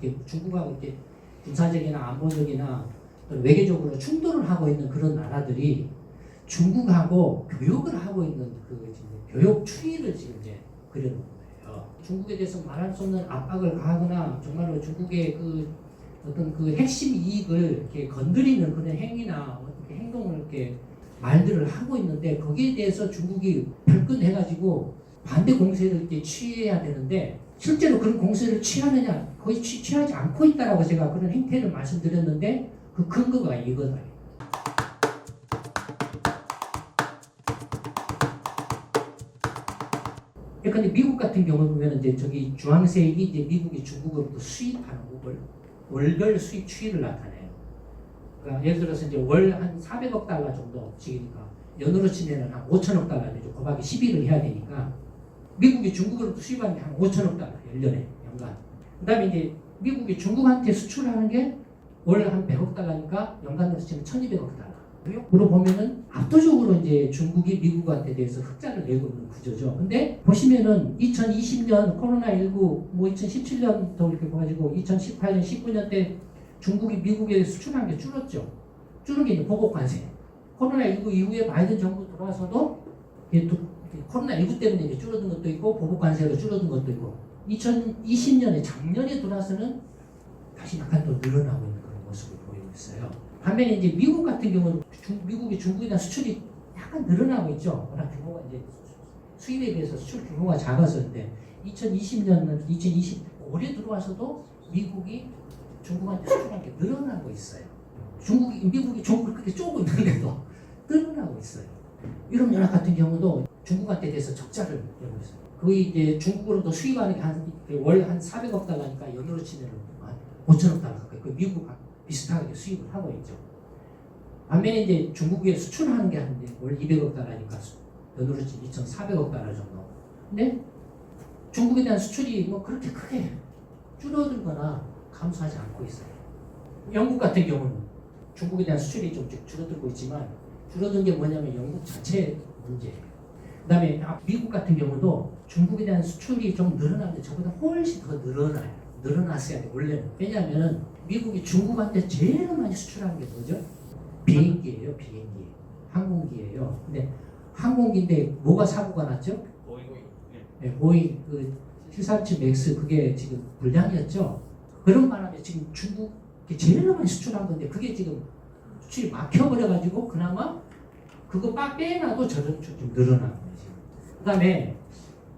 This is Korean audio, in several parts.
이렇게 중국하고 이렇게 군사적이나 안보적이나 외교적으로 충돌을 하고 있는 그런 나라들이 중국하고 교역을 하고 있는 그 지금 교역 추이를 지금 이제 그려놓은 거예요. 중국에 대해서 말할 수 없는 압박을 가하거나 정말로 중국의 그 어떤 그 핵심 이익을 이렇게 건드리는 그런 행위나 어떻게 행동을 이렇게 말들을 하고 있는데 거기에 대해서 중국이 발끈해가지고 반대 공세를 이렇게 취해야 되는데 실제로 그런 공세를 취하느냐 거의 취하지 않고 있다라고 제가 그런 행태를 말씀드렸는데 그 근거가 이거다. 근데 미국 같은 경우 보면 이제 저기 주황색이 이제 미국이 중국으로부터 수입하는 월별 수입 추이를 나타내요. 그러니까 예를 들어서 이제 월 한 400억 달러 정도씩이니까 연으로 치면은 한 5천억 달러 되죠. 곱하기 12를 해야 되니까 미국이 중국으로부터 수입하는 게 한 5천억 달러 1년에 연간. 그다음에 이제 미국이 중국한테 수출하는 게 월 한 100억 달러니까 연간으로 치면 1,200억 달러. 으로 보면은 압도적으로 이제 중국이 미국한테 대해서 흑자를 내고 있는 구조죠. 근데 보시면은 2020년 코로나19 뭐 2017년도 이렇게 봐가지고 2018년 19년 때 중국이 미국에 수출한 게 줄었죠. 줄은 게 이제 보복 관세. 코로나19 이후에 바이든 정부 들어와서도 또 코로나19 때문에 이제 줄어든 것도 있고 보복 관세로 줄어든 것도 있고 2020년에 작년에 들어와서는 다시 약간 또 늘어나고 있는 그런 모습을 보이고 있어요. 반면에 이제 미국 같은 경우는 미국이 중국에 대한 수출이 약간 늘어나고 있죠. 워낙 규모가 이제 수입에 비해서 수출 규모가 작아서인데 2020년은 2020 올해 들어와서도 미국이 중국한테 수출한 게 늘어나고 있어요. 미국이 중국을 그렇게 쪼고 있는데도 늘어나고 있어요. 유럽연합 같은 경우도 중국한테 대해서 적자를 내고 있어요. 거의 이제 중국으로도 수입하는 게 월 한 400억 달러니까 연으로 치면 한 5천억 달러 가까이 그 미국하고 비슷하게 수입을 하고 있죠. 반면에 이제 중국에 수출하는 게 한 월 200억 달러니까 연으로 치면 2,400억 달러 정도. 근데 중국에 대한 수출이 뭐 그렇게 크게 줄어들거나 감소하지 않고 있어요. 영국 같은 경우는 중국에 대한 수출이 좀 줄어들고 있지만 줄어든 게 뭐냐면 영국 자체 문제예요. 그 다음에 미국 같은 경우도 중국에 대한 수출이 좀 늘어나는데 저보다 훨씬 더 늘어나요. 늘어났어야 돼 원래는. 왜냐하면 미국이 중국한테 제일 많이 수출하는 게 뭐죠? 비행기예요. 비행기. 항공기예요. 근데 항공기인데 뭐가 사고가 났죠? 네, 보잉 그 737 맥스 그게 지금 불량이었죠. 그런 바람에 지금 중국이 제일 많이 수출한 건데 그게 지금 수출이 막혀버려가지고 그나마 그거 빼놔도 저런 좀 늘어나는 거죠. 그 다음에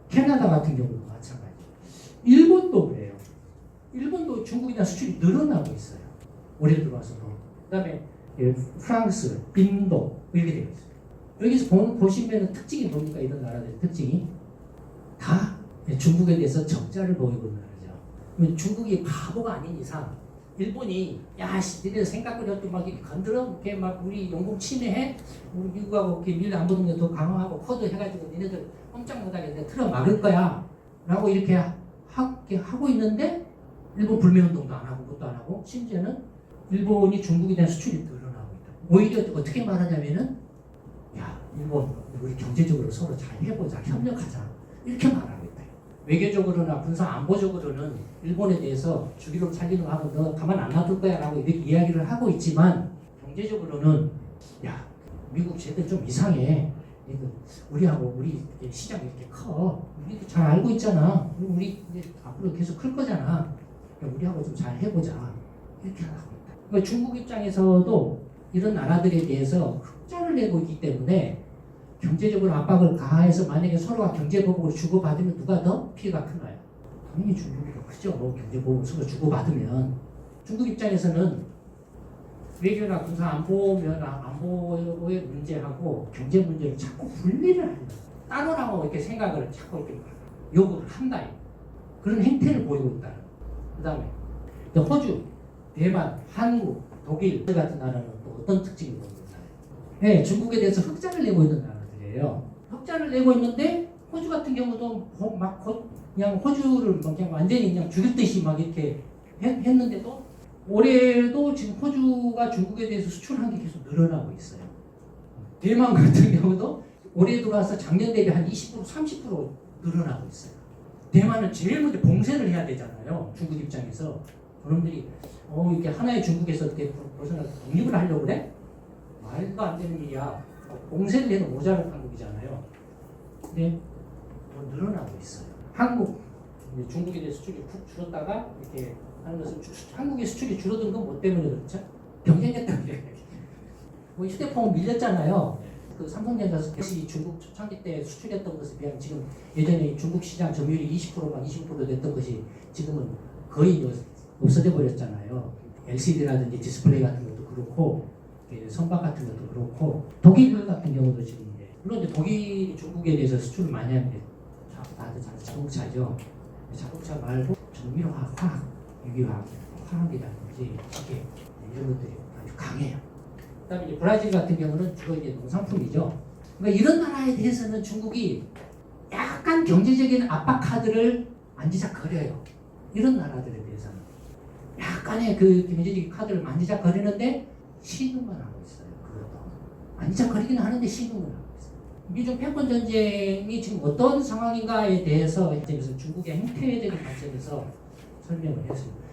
캐나다 같은 경우도 마찬가지. 일본도 그래요. 일본도 중국에 대한 수출이 늘어나고 있어요. 올해 들어와서도. 그 다음에 프랑스, 인도 이렇게 되어 있어요. 여기서 보시면 특징이 뭡니까? 이런 나라들의 특징이 다 중국에 대해서 적자를 보이고 있는 나라죠. 중국이 바보가 아닌 이상 일본이 야씨 니네 생각보다 막 건드려 이렇게 막 우리 영국 침해해 우리 미국하고 이렇게 밀 안 붙는 거 더 강화하고 커드 해가지고 니네들 꼼짝 못하게 틀어 막을 거야 라고 이렇게 하고 있는데 일본 불매운동도 안 하고 그것도 안 하고 심지어는 일본이 중국에 대한 수출이 늘어나고 있다. 오히려 어떻게 말하냐면은 야 일본 우리 경제적으로 서로 잘 해보자 협력하자 이렇게 말하고 있다. 외교적으로나 군사 안보적으로는 일본에 대해서 죽이려고 살리려고 하고 너 가만 안 놔둘 거야 라고 이렇게 이야기를 하고 있지만 경제적으로는 야 미국 쟤들 좀 이상해. 우리하고 우리 시장이 이렇게 커. 우리도 잘 알고 있잖아. 우리 이제 앞으로 계속 클 거잖아. 우리하고 좀 잘 해보자. 이렇게 하고 있다. 그러니까 중국 입장에서도 이런 나라들에 대해서 흑자를 내고 있기 때문에 경제적으로 압박을 가해서 만약에 서로가 경제보복을 주고받으면 누가 더 피해가 크나요? 당연히 중국이 더 크죠. 경제보복을 서로 주고받으면. 중국 입장에서는 외교나 군사 안보의 문제하고 경제 문제를 자꾸 분리를 한다. 따로라고 이렇게 생각을 자꾸 이렇게 요구를 한다. 그런 행태를 보이고 있다. 그 다음에 호주, 대만, 한국, 독일 같은 나라는 또 어떤 특징이 보이고 있나요? 네, 중국에 대해서 흑자를 내고 있는 나라들이에요. 흑자를 내고 있는데 호주 같은 경우도 그냥 호주를 그냥 완전히 그냥 죽일 듯이 막 이렇게 했는데도 올해도 지금 호주가 중국에 대해서 수출한 게 계속 늘어나고 있어요. 대만 같은 경우도 올해 들어와서 작년 대비 한 20%, 30% 늘어나고 있어요. 대만은 제일 먼저 봉쇄를 해야 되잖아요. 중국 입장에서. 그놈들이 이게 하나의 중국에서 어떻게 벗어나 독립을 하려고 그래? 말도 안 되는 일이야. 공세를 해도 모자랄 한국이잖아요. 근데 늘어나고 있어요. 한국, 중국에 대해 수출이 푹 줄었다가 이렇게 하는 것은 한국의 수출이 줄어든 건 뭐 때문에 그렇죠? 경쟁력 때문에. 뭐 휴대폰 밀렸잖아요. 그 삼성전자 역시 중국 초창기 때 수출했던 것에 비하면 지금 예전에 중국 시장 점유율이 20%막 20% 됐던 것이 지금은 거의 없어져 버렸잖아요. LCD라든지 디스플레이 같은 것도 그렇고 선박 같은 것도 그렇고 독일 같은 경우도 지금 물론 이제 독일이 중국에 대해서 수출을 많이 하는데 다들 자동차죠. 자동차 말고 전기화학, 화학, 유기화학, 화학이라든지 이렇게 이런 것들이 아주 강해요. 그다음에 이제 브라질 같은 경우는 주로 이제 농산품이죠. 그러니까 이런 나라에 대해서는 중국이 약간 경제적인 압박 카드를 만지작거려요. 이런 나라들에 대해서는 약간의 그 경제적인 카드를 만지작거리는데 시행만 하고 있어요. 그것도 만지작거리기는 하는데 시행을 하고 있어요. 미중 패권 전쟁이 지금 어떤 상황인가에 대해서 중국의 행태적인 관점에서 설명을 했습니다.